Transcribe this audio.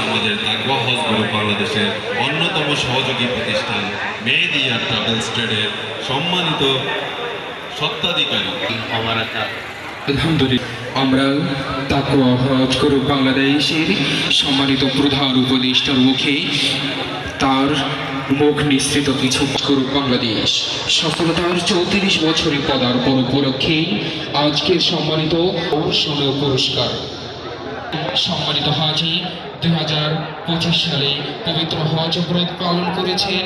আমাদের তাকওয়া হজ গ্রুপ বাংলাদেশের অন্যতম সহযোগী প্রতিষ্ঠান মেহেদিয়া ট্রাভেলস ট্রেডের সম্মানিত স্বত্বাধিকারী আলহামদুলিল্লাহ, আমরা তাকওয়া হজ গ্রুপ বাংলাদেশের সম্মানিত প্রধান উপদেষ্টার মুখে তার মুখ নিঃসৃত কিছু গ্রুপ বাংলাদেশ সফলতার 34 বছরে পদার্পণ উপলক্ষে আজকের সম্মানিত সোনা পুরস্কার সম্মানিত হাজি 2025 সালে পবিত্র হজ ব্রত পালন করেছেন